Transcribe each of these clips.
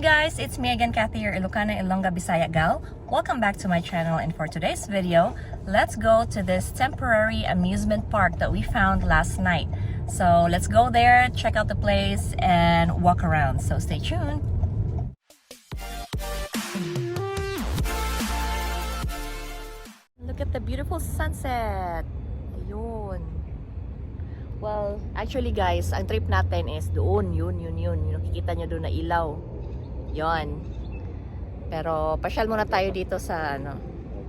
guys, it's me again, Kathy, your Ilocana, Ilongga, Bisaya gal. Welcome back to my channel, and for today's video, let's go to this temporary amusement park that we found last night. So let's go there, check out the place, and walk around. So stay tuned. Look at the beautiful sunset. Ayun. Well, actually guys, ang trip natin is doon, yun. Yung nakikita nyo doon na ilaw. Yon. Pero pasyal muna tayo dito sa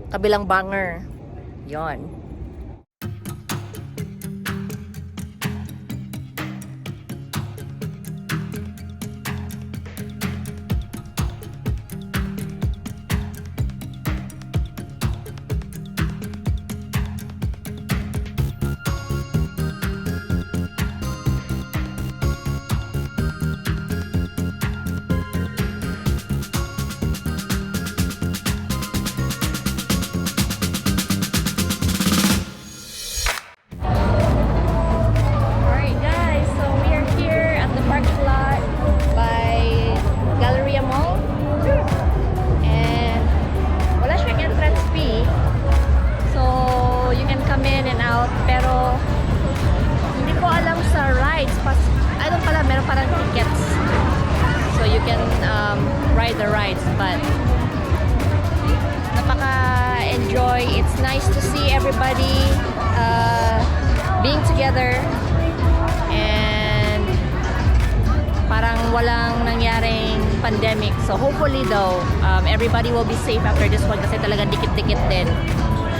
kabilang banger. Yon. Ride the rides, but napaka-enjoy. It's nice to see everybody being together, and parang walang nangyaring pandemic. So hopefully though, everybody will be safe after this one kasi talagang dikit-dikit din.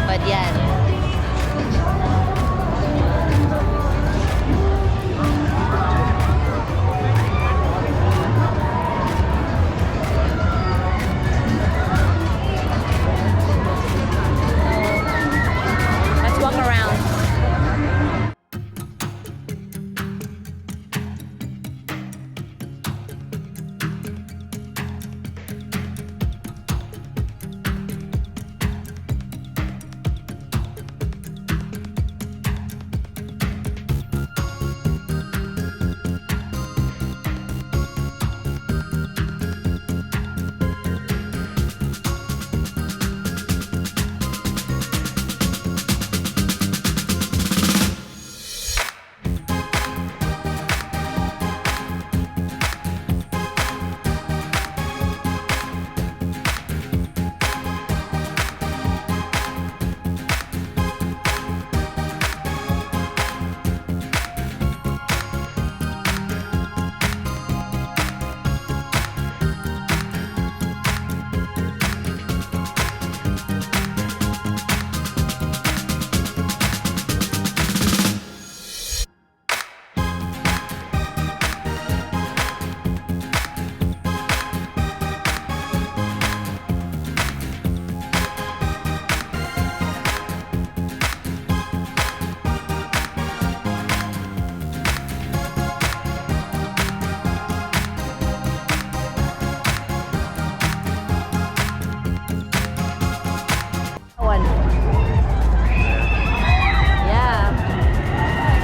But yan.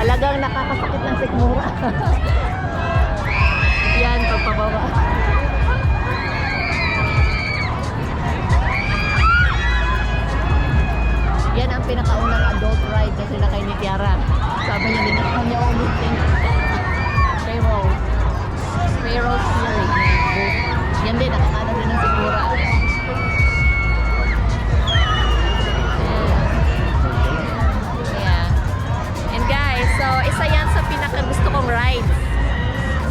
Talagang nakakasakit ng sikmura. Yan, pagpababa. Yan ang pinakaunang adult ride kasi nakay ni Tiara. Sabi niya, hindi na niya umiting. Pharaoh Series. Yan din, nakakano din ng sikmura. So, isa yan sa pinaka-gusto kong ride.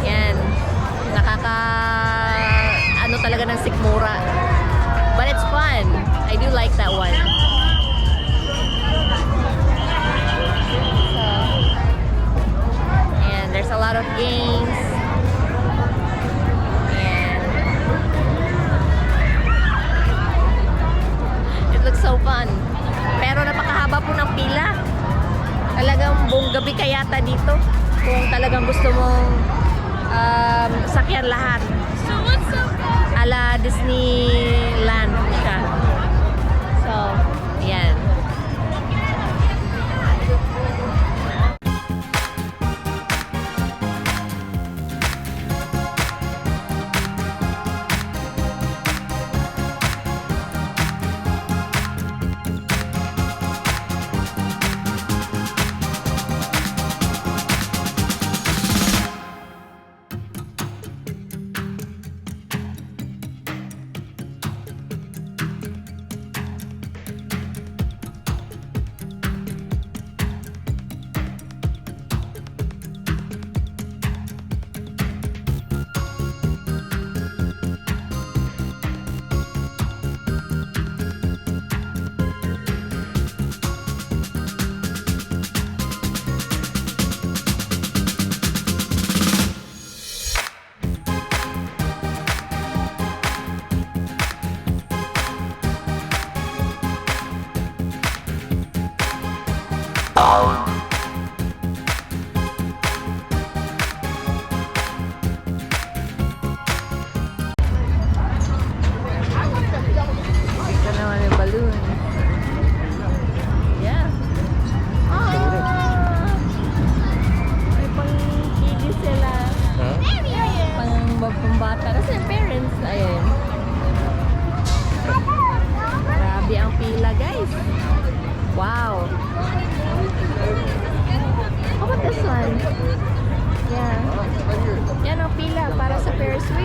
Yan. Ano talaga ng sikmura. But it's fun. I do like that one. So, and there's a lot of games. And it looks so fun. Pero napakahaba po ng pila. Talagang buong gabi kayata dito kung talagang gusto mong sakyan lahat. So what's up? Ala Disneyland siya. So, yan.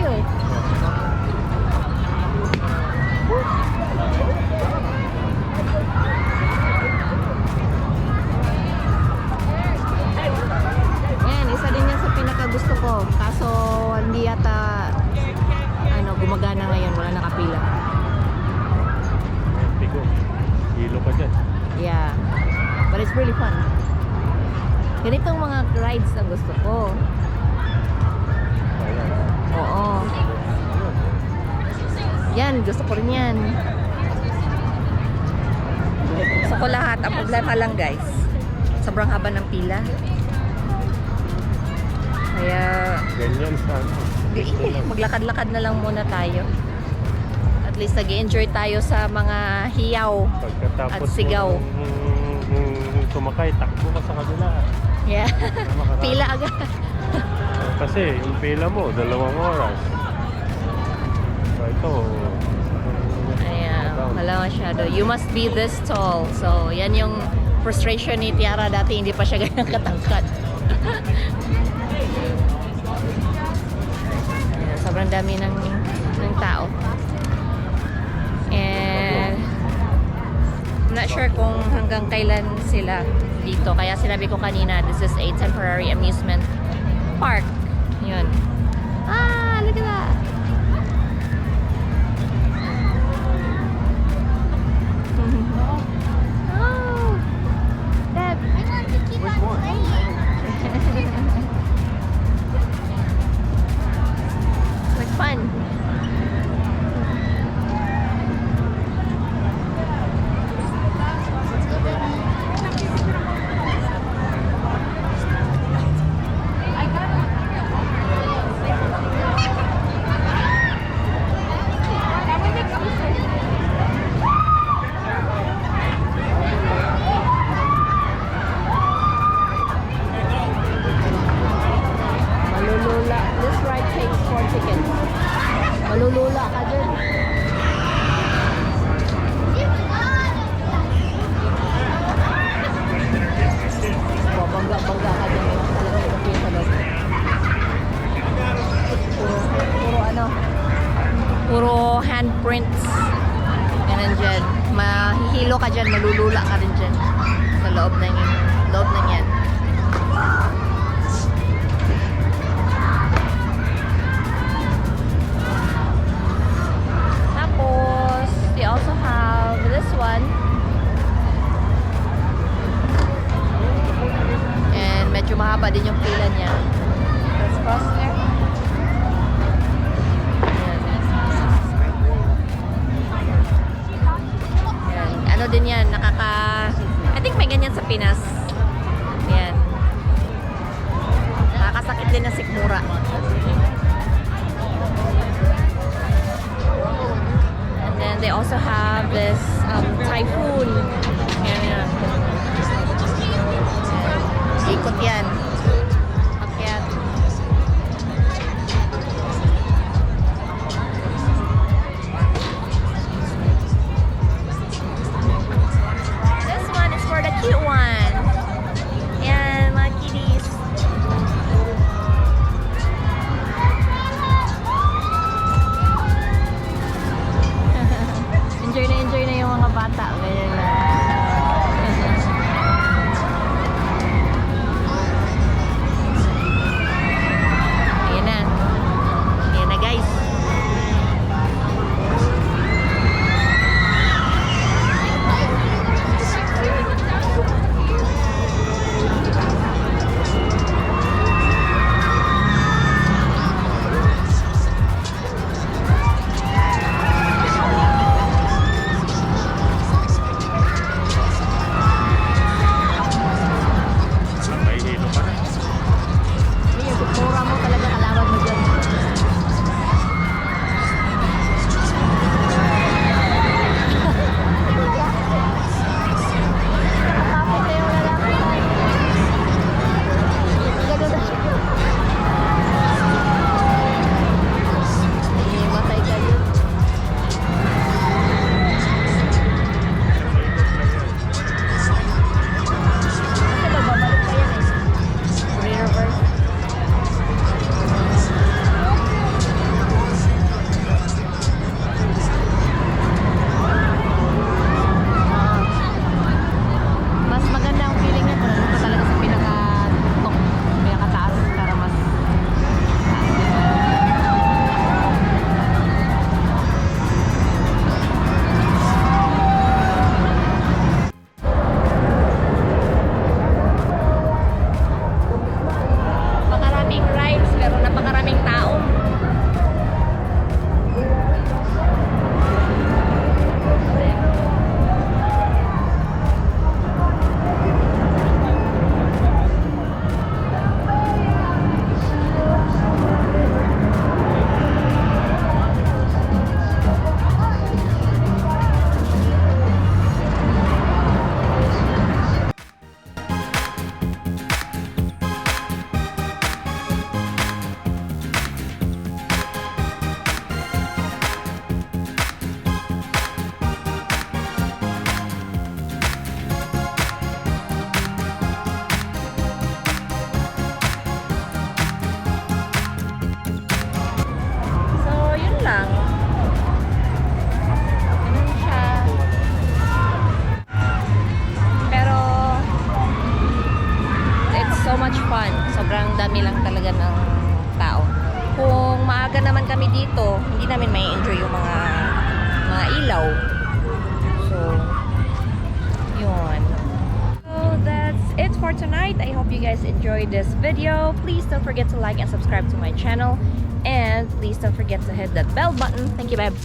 tayo eh. Yan, isa din yan sa pinakagusto ko. Kaso hindi yata gumagana ngayon, wala nakapila. Pigo. Hilo pa dyan. Yeah. But it's really fun. Ganitong mga rides ang gusto ko. Oo. Yan, gusto ko rin yan. Gusto ko lahat. Ang problema lang guys, sobrang haba ng pila. Kaya Ganyan sana. maglakad-lakad na lang muna tayo. At least nag-enjoy tayo sa mga hiyaw at sigaw. Sumakay, takbo ka sa kabila. Yeah. Pila agad. Kasi yung pila mo, 2 oras. So ito, Ayan, wala masyado. You must be this tall. So, yan yung frustration ni Tiara. Dati hindi pa siya ganyan katangkad. Ayan, sobrang dami ng tao. And I'm not sure kung hanggang kailan sila dito. Kaya sinabi ko kanina, this is a temporary amusement park. Yun. Ah, look at that. Oh, Deb. I want to keep on playing. Like fun. Let's go, baby. Malulula. This ride takes 4 tickets. Malulula ka dyan. Bangga-bangga ka dyan. Puro handprints. Ganun dyan. Mahihilo ka dyan. Malulula ka rin dyan. Sa loob ng yan. Tapos, they also have this one. And medyo mahaba din yung pila niya. Let's cross there. Yan. Ano din yan, I think may ganyan sa Pinas. Yan. Nakakasakit din ng sikmura. And then they also have this typhoon. Yan. Ikot yan. Akyat. This one is for the cute one. Yan, mga kitties. Enjoy na yung mga bata. Ganyan lang. hindi namin may enjoy yung mga ilaw. So, yun. So, that's it for tonight. I hope you guys enjoyed this video. Please don't forget to like and subscribe to my channel. And please don't forget to hit that bell button. Thank you, babe.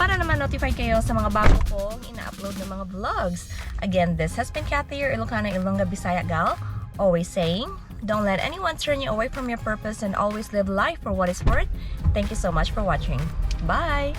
Para naman notify kayo sa mga bago kong ina-upload na mga vlogs. Again, this has been Kathy, your Ilocana, Ilongga, Bisaya gal. Always saying, don't let anyone turn you away from your purpose and always live life for what it's worth. Thank you so much for watching. Bye!